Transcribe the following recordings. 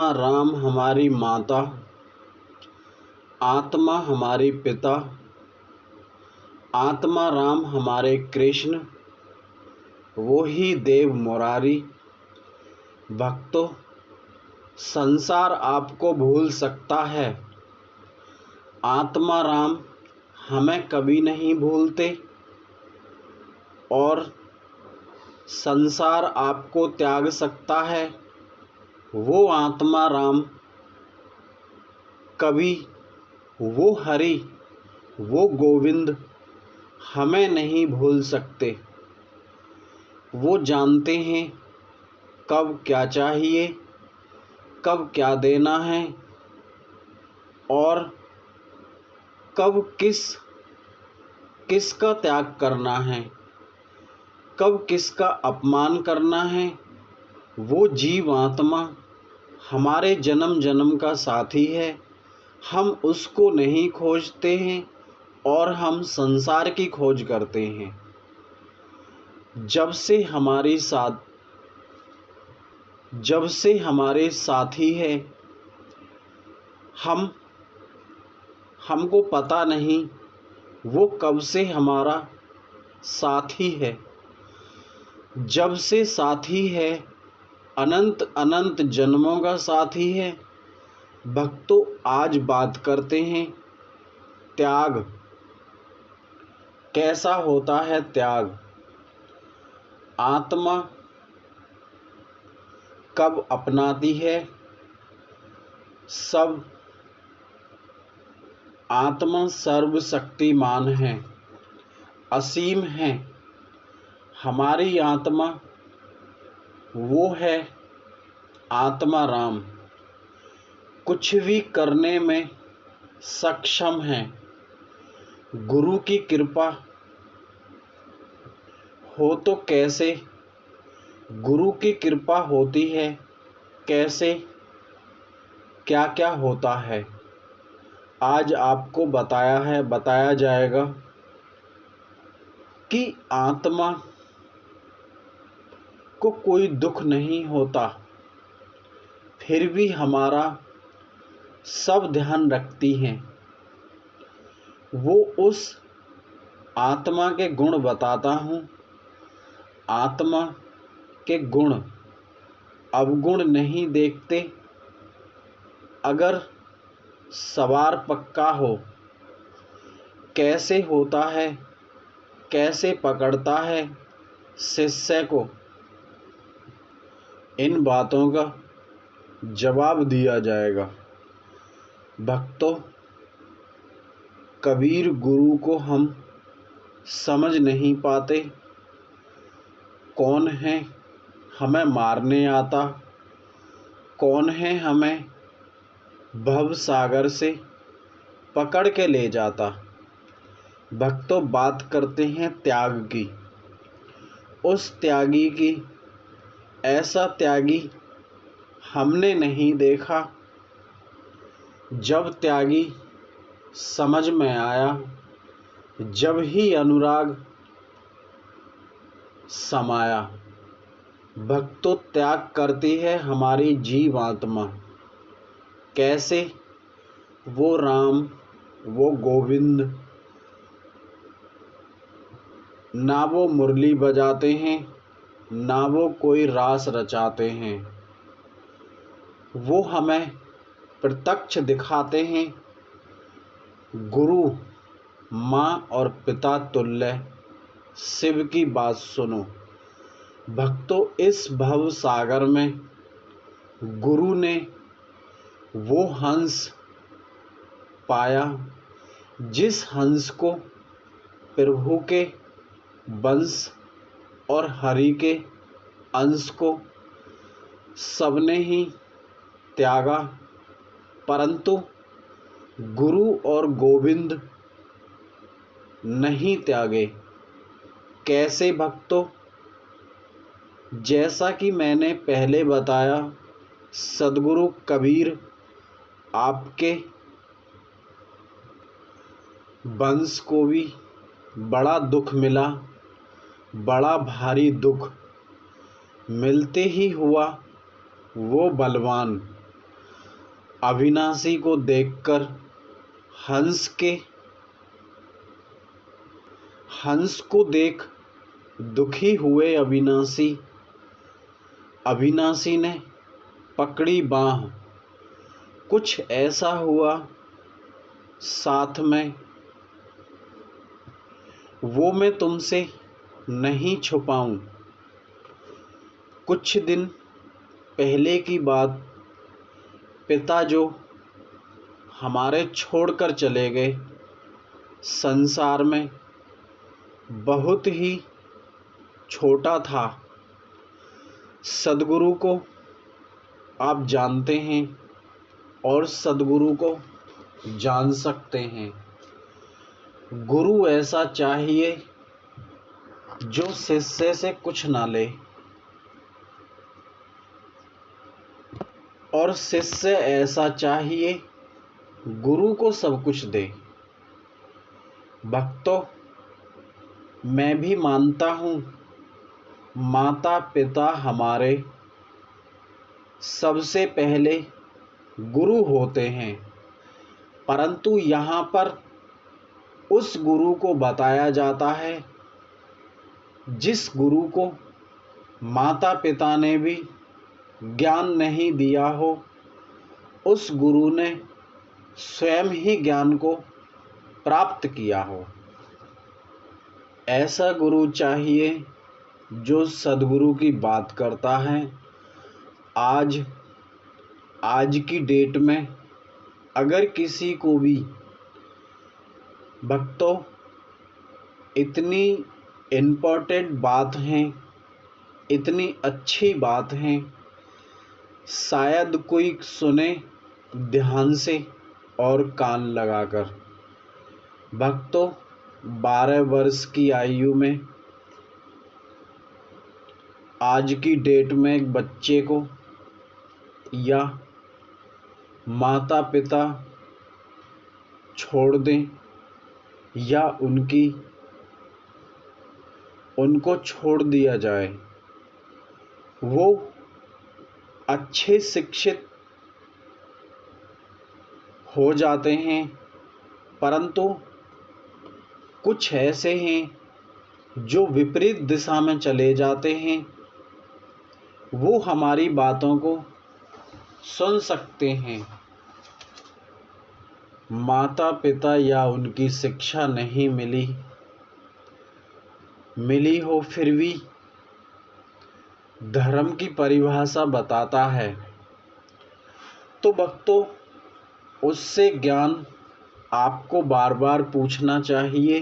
राम हमारी माता, आत्मा हमारे पिता, आत्मा राम हमारे कृष्ण, वो ही देव मुरारी। भक्तों, संसार आपको भूल सकता है, आत्मा राम हमें कभी नहीं भूलते। और संसार आपको त्याग सकता है, वो आत्मा राम कभी, वो हरि, वो गोविंद हमें नहीं भूल सकते। वो जानते हैं कब क्या चाहिए, कब क्या देना है और कब किसका त्याग करना है, कब किसका अपमान करना है। वो जीव आत्मा हमारे जन्म जन्म का साथी है। हम उसको नहीं खोजते हैं और हम संसार की खोज करते हैं। जब से हमारे साथी है, हमको पता नहीं वो कब से हमारा साथी है। जब से साथी है, अनंत अनंत जन्मों का साथी है। भक्तों, आज बात करते हैं त्याग। कैसा होता है त्याग? आत्मा कब अपनाती है? सब आत्मा सर्वशक्तिमान है, असीम है। हमारी आत्मा वो है आत्मा राम, कुछ भी करने में सक्षम है। गुरु की कृपा हो तो कैसे, गुरु की कृपा होती है कैसे, क्या क्या होता है, आज आपको बताया जाएगा कि आत्मा को कोई दुख नहीं होता, फिर भी हमारा सब ध्यान रखती हैं। वो उस आत्मा के गुण बताता हूँ। आत्मा के गुण अवगुण नहीं देखते। अगर सवार पक्का हो, कैसे होता है, कैसे पकड़ता है शिष्य को, इन बातों का जवाब दिया जाएगा। भक्तों, कबीर गुरु को हम समझ नहीं पाते। कौन है हमें मारने आता, कौन है हमें भव सागर से पकड़ के ले जाता। भक्तों, बात करते हैं त्याग की। उस त्यागी की, ऐसा त्यागी हमने नहीं देखा। जब त्यागी समझ में आया, जब ही अनुराग समाया। भक्तों, त्याग करती है हमारी जीव आत्मा। कैसे? वो राम, वो गोविंद, ना वो मुरली बजाते हैं, ना वो कोई रास रचाते हैं। वो हमें प्रत्यक्ष दिखाते हैं। गुरु, माँ और पिता तुल्य शिव की बात सुनो। भक्तों, इस भव सागर में गुरु ने वो हंस पाया, जिस हंस को प्रभु के वंश और हरि के अंश को सबने ही त्यागा, परंतु गुरु और गोविंद नहीं त्यागे। कैसे भक्तों? जैसा कि मैंने पहले बताया, सद्गुरु कबीर आपके वंश को भी बड़ा दुख मिला, बड़ा भारी दुख मिलते ही हुआ वो बलवान। अविनाशी को देखकर हंस को देख दुखी हुए अविनाशी ने पकड़ी बाँह। कुछ ऐसा हुआ साथ में, वो मैं तुमसे नहीं छुपाऊं। कुछ दिन पहले की बात, पिता जो हमारे छोड़कर चले गए, संसार में बहुत ही छोटा था। सद्गुरु को आप जानते हैं और सद्गुरु को जान सकते हैं। गुरु ऐसा चाहिए जो शिष्य से कुछ ना ले और शिष्य ऐसा चाहिए गुरु को सब कुछ दे। भक्तों, मैं भी मानता हूँ माता पिता हमारे सबसे पहले गुरु होते हैं, परंतु यहाँ पर उस गुरु को बताया जाता है जिस गुरु को माता पिता ने भी ज्ञान नहीं दिया हो। उस गुरु ने स्वयं ही ज्ञान को प्राप्त किया हो। ऐसा गुरु चाहिए जो सद्गुरु की बात करता है। आज की डेट में अगर किसी को भी, भक्तों, इतनी इम्पोर्टेंट बात है, इतनी अच्छी बात है, शायद कोई सुने ध्यान से और कान लगाकर। भक्तों, 12 वर्ष की आयु में आज की डेट में एक बच्चे को या माता पिता छोड़ दें या उनको छोड़ दिया जाए, वो अच्छे शिक्षित हो जाते हैं, परंतु कुछ ऐसे हैं जो विपरीत दिशा में चले जाते हैं। वो हमारी बातों को सुन सकते हैं। माता पिता या उनकी शिक्षा नहीं मिली हो, फिर भी धर्म की परिभाषा बताता है, तो भक्तों उससे ज्ञान आपको बार बार पूछना चाहिए।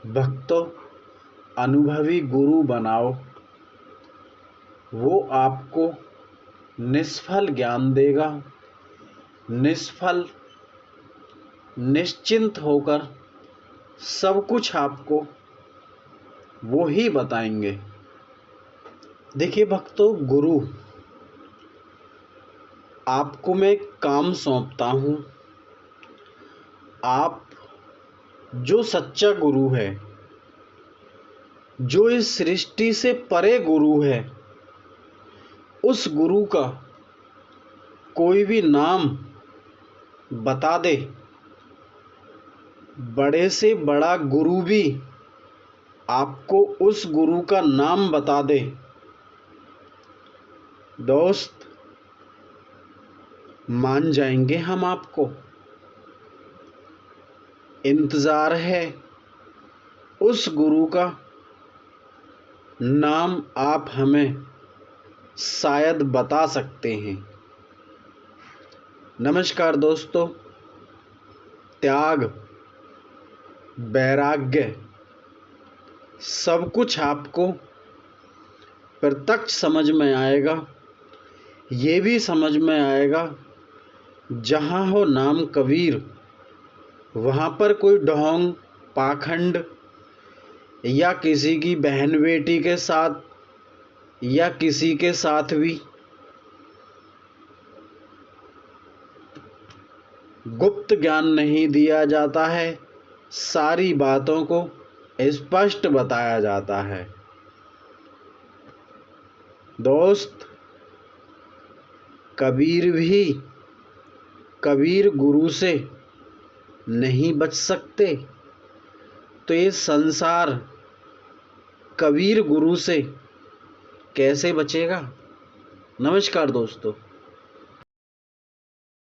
भक्तों, अनुभवी गुरु बनाओ, वो आपको निष्फल ज्ञान देगा। निश्चिंत होकर सब कुछ आपको वो ही बताएंगे। देखिए भक्तों, गुरु, आपको मैं काम सौंपता हूँ। आप जो सच्चा गुरु है, जो इस सृष्टि से परे गुरु है, उस गुरु का कोई भी नाम बता दे। बड़े से बड़ा गुरु भी आपको उस गुरु का नाम बता दे, दोस्त, मान जाएंगे हम आपको। इंतजार है उस गुरु का नाम, आप हमें शायद बता सकते हैं। नमस्कार दोस्तों, त्याग, वैराग्य सब कुछ आपको प्रत्यक्ष समझ में आएगा। ये भी समझ में आएगा, जहाँ हो नाम कबीर, वहाँ पर कोई ढोंग, पाखंड या किसी की बहन बेटी के साथ या किसी के साथ भी गुप्त ज्ञान नहीं दिया जाता है। सारी बातों को स्पष्ट बताया जाता है। दोस्त, कबीर भी कबीर गुरु से नहीं बच सकते तो ये संसार कबीर गुरु से कैसे बचेगा। नमस्कार दोस्तों।